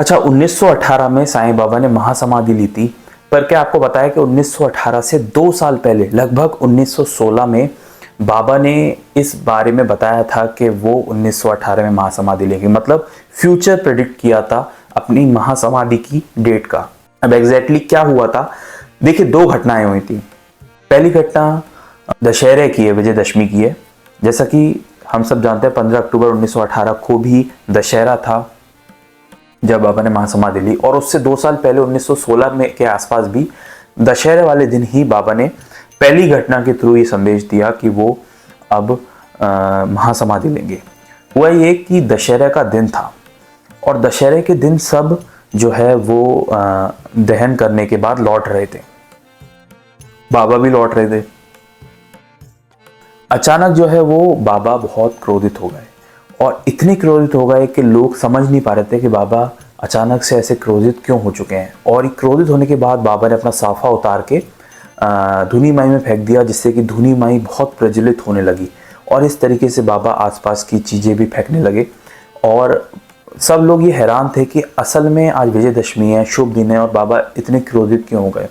अच्छा, 1918 में साईं बाबा ने महासमाधि ली थी, पर क्या आपको बताया कि 1918 से 2 साल पहले लगभग 1916 में बाबा ने इस बारे में बताया था कि वो 1918 में महासमाधि लेंगे। मतलब फ्यूचर प्रेडिक्ट किया था अपनी महासमाधि की डेट का। अब एग्जैक्टली क्या हुआ था, देखिए 2 घटनाएं हुई थी। पहली घटना दशहरे की है, विजयदशमी की है। जैसा कि हम सब जानते हैं 15 अक्टूबर 1918 को भी दशहरा था जब बाबा ने महासमाधि ली, और उससे 2 साल पहले 1916 में के आसपास भी दशहरे वाले दिन ही बाबा ने पहली घटना के थ्रू ये संदेश दिया कि वो अब महासमाधि लेंगे। हुआ ये कि दशहरे का दिन था और दशहरे के दिन सब जो है वो दहन करने के बाद लौट रहे थे, बाबा भी लौट रहे थे। अचानक जो है वो बाबा बहुत क्रोधित हो गए, और इतने क्रोधित हो गए कि लोग समझ नहीं पा रहे थे कि बाबा अचानक से ऐसे क्रोधित क्यों हो चुके हैं। और क्रोधित होने के बाद बाबा ने अपना साफा उतार के धुनी माई में फेंक दिया, जिससे कि धुनी माई बहुत प्रज्वलित होने लगी, और इस तरीके से बाबा आसपास की चीज़ें भी फेंकने लगे। और सब लोग ये हैरान थे कि असल में आज विजयदशमी है, शुभ दिन है, और बाबा इतने क्रोधित क्यों हो गए।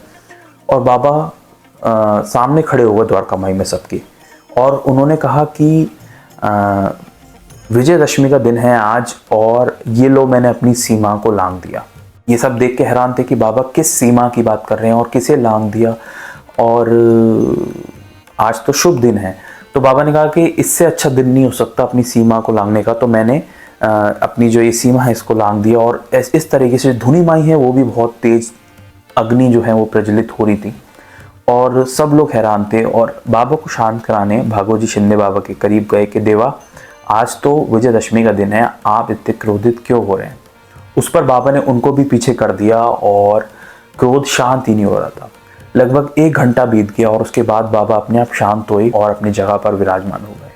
और बाबा सामने खड़े हो गए द्वारका माई में सबके, और उन्होंने कहा कि विजयदशमी का दिन है आज, और ये लो मैंने अपनी सीमा को लांघ दिया। ये सब देख के हैरान थे कि बाबा किस सीमा की बात कर रहे हैं और किसे लांघ दिया, और आज तो शुभ दिन है। तो बाबा ने कहा कि इससे अच्छा दिन नहीं हो सकता अपनी सीमा को लांघने का, तो मैंने अपनी जो ये सीमा है इसको लांघ दिया। और इस तरीके से धुनी माई है वो भी बहुत तेज अग्नि जो है वो प्रज्वलित हो रही थी, और सब लोग हैरान थे। और बाबा को शांत कराने भागवत जी शिंदे बाबा के करीब गए कि देवा, आज तो विजयदशमी का दिन है, आप इतने क्रोधित क्यों हो रहे हैं। उस पर बाबा ने उनको भी पीछे कर दिया, और क्रोध शांत ही नहीं हो रहा था। लगभग 1 घंटा बीत गया, और उसके बाद बाबा अपने आप शांत हुए और अपनी जगह पर विराजमान हो गए।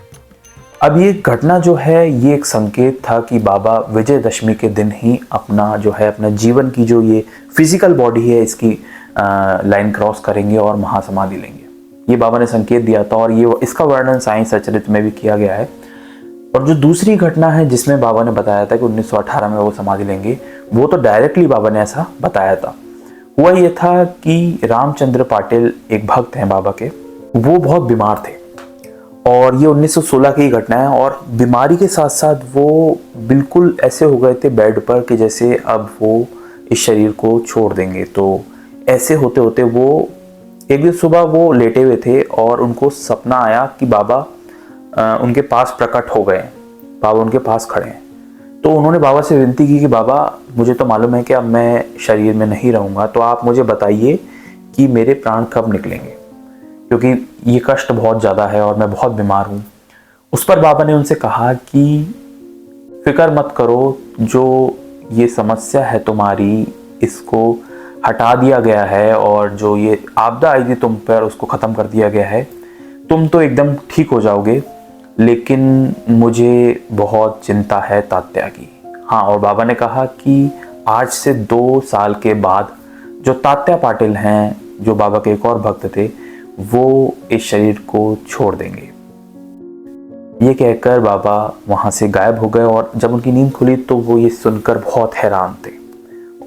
अब ये घटना जो है ये एक संकेत था कि बाबा विजयदशमी के दिन ही अपना जो है अपना जीवन की जो ये फिजिकल बॉडी है इसकी लाइन क्रॉस करेंगे और महासमाधि लेंगे। ये बाबा ने संकेत दिया था, और ये इसका वर्णन साईं सचरित्र में भी किया गया है। और जो दूसरी घटना है जिसमें बाबा ने बताया था कि 1918 में वो समाधि लेंगे, वो तो डायरेक्टली बाबा ने ऐसा बताया था। हुआ ये था कि रामचंद्र पाटिल एक भक्त हैं बाबा के, वो बहुत बीमार थे, और ये 1916 की घटना है। और बीमारी के साथ साथ वो बिल्कुल ऐसे हो गए थे बेड पर कि जैसे अब वो इस शरीर को छोड़ देंगे। तो ऐसे होते होते वो एक दिन सुबह वो लेटे हुए थे, और उनको सपना आया कि बाबा उनके पास प्रकट हो गए, बाबा उनके पास खड़े हैं। तो उन्होंने बाबा से विनती की कि बाबा, मुझे तो मालूम है कि अब मैं शरीर में नहीं रहूँगा, तो आप मुझे बताइए कि मेरे प्राण कब निकलेंगे, क्योंकि ये कष्ट बहुत ज़्यादा है और मैं बहुत बीमार हूँ। उस पर बाबा ने उनसे कहा कि फिक्र मत करो, जो ये समस्या है तुम्हारी इसको हटा दिया गया है, और जो ये आपदा आई थी तुम पर उसको ख़त्म कर दिया गया है, तुम तो एकदम ठीक हो जाओगे, लेकिन मुझे बहुत चिंता है तात्या की। हाँ, और बाबा ने कहा कि आज से 2 साल के बाद जो तात्या पाटिल हैं, जो बाबा के एक और भक्त थे, वो इस शरीर को छोड़ देंगे। ये कहकर बाबा वहाँ से गायब हो गए, और जब उनकी नींद खुली तो वो ये सुनकर बहुत हैरान थे,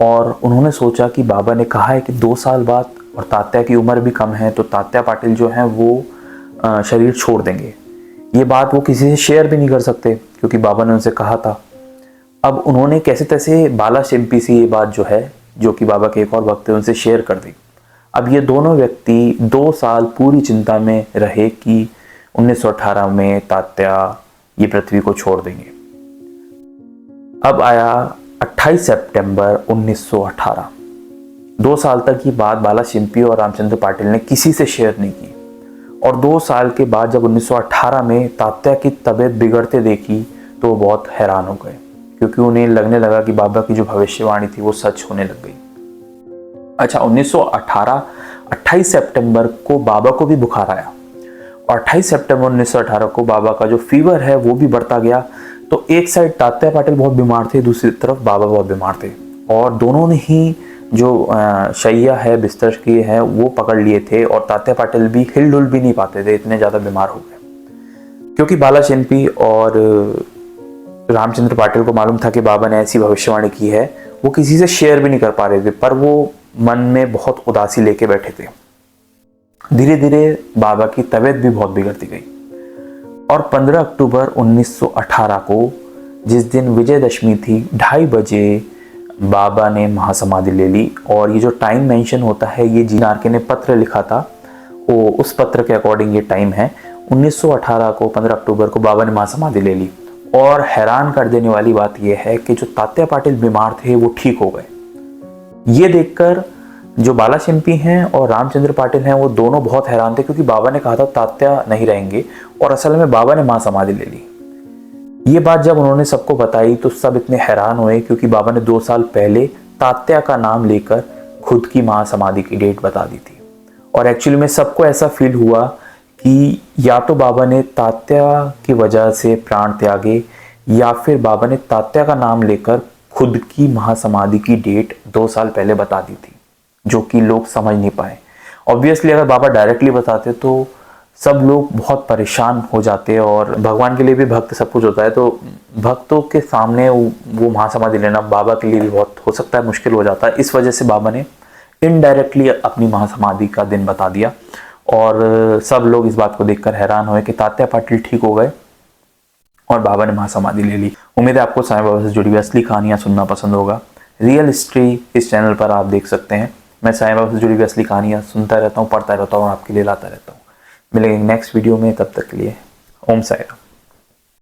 और उन्होंने सोचा कि बाबा ने कहा है कि 2 साल बाद, और तात्या की उम्र भी कम है, तो तात्या पाटिल जो हैं वो शरीर छोड़ देंगे। ये बात वो किसी से शेयर भी नहीं कर सकते, क्योंकि बाबा ने उनसे कहा था। अब उन्होंने कैसे तैसे बाला शिंपी से ये बात जो है, जो कि बाबा के एक और भक्त थे, उनसे शेयर कर दी। अब ये दोनों व्यक्ति 2 साल पूरी चिंता में रहे कि 1918 में तात्या ये पृथ्वी को छोड़ देंगे। अब आया 28 सितंबर 1918। 2 साल तक ये बात बाला शिंपी और रामचंद्र पाटिल ने किसी से शेयर नहीं की, और 2 साल के बाद जब 1918 में तात्या की तबीयत बिगड़ते देखी तो वो बहुत हैरान हो गए, क्योंकि उन्हें लगने लगा कि बाबा की जो भविष्यवाणी थी वो सच होने लग गई। अच्छा, 1918 28 सितंबर को बाबा को भी बुखार आया, और 28 सितंबर 1918 को बाबा का जो फीवर है वो भी बढ़ता गया। तो एक साइड तात्या पाटिल बहुत बीमार थे, दूसरी तरफ बाबा बहुत बीमार थे, और दोनों ने ही जो शैया है, बिस्तर की है, वो पकड़ लिए थे, और तात्या पाटिल भी हिल-डुल भी नहीं पाते थे, इतने ज़्यादा बीमार हो गए। क्योंकि बाला शिंपी और रामचंद्र पाटिल को मालूम था कि बाबा ने ऐसी भविष्यवाणी की है, वो किसी से शेयर भी नहीं कर पा रहे थे, पर वो मन में बहुत उदासी लेके बैठे थे। धीरे धीरे बाबा की तबीयत भी बहुत बिगड़ती गई और 15 अक्टूबर 1918 को, जिस दिन विजयदशमी थी, 2:30 बजे बाबा ने महासमाधि ले ली। और ये जो टाइम मेंशन होता है, ये GNRK ने पत्र लिखा था, वो उस पत्र के अकॉर्डिंग ये टाइम है। 1918 को 15 अक्टूबर को बाबा ने महासमाधि ले ली। और हैरान कर देने वाली बात यह है कि जो तात्या पाटिल बीमार थे वो ठीक हो गए। ये देखकर जो बाला शिंपी हैं और रामचंद्र पाटिल हैं वो दोनों बहुत हैरान थे, क्योंकि बाबा ने कहा था तात्या नहीं रहेंगे और असल में बाबा ने महासमाधि ले ली। ये बात जब उन्होंने सबको बताई तो सब इतने हैरान हुए, क्योंकि बाबा ने 2 साल पहले तात्या का नाम लेकर खुद की महासमाधि की डेट बता दी थी। और एक्चुअली में सबको ऐसा फील हुआ कि या तो बाबा ने तात्या की वजह से प्राण त्यागे, या फिर बाबा ने तात्या का नाम लेकर खुद की महासमाधि की डेट 2 साल पहले बता दी थी, जो कि लोग समझ नहीं पाए। ऑब्वियसली अगर बाबा डायरेक्टली बताते तो सब लोग बहुत परेशान हो जाते, और भगवान के लिए भी भक्त सब कुछ होता है, तो भक्तों के सामने वो महासमाधि लेना बाबा के लिए भी बहुत हो सकता है मुश्किल हो जाता है। इस वजह से बाबा ने इनडायरेक्टली अपनी महासमाधि का दिन बता दिया और सब लोग इस बात को देखकर हैरान हुए कि तात्या पाटिल ठीक हो गए और बाबा ने महासमाधि ले ली। उम्मीद है आपको साईं बाबा से जुड़ी हुई असली कहानियां सुनना पसंद होगा। रियल हिस्ट्री इस चैनल पर आप देख सकते हैं। मैं साईं बाबा से जुड़ी हुई असली कहानियां सुनता रहता हूँ, पढ़ता रहता हूँ और आपके लिए लाता रहता हूँ। मिलेंगे नेक्स्ट वीडियो में, तब तक के लिए ओम साईं राम।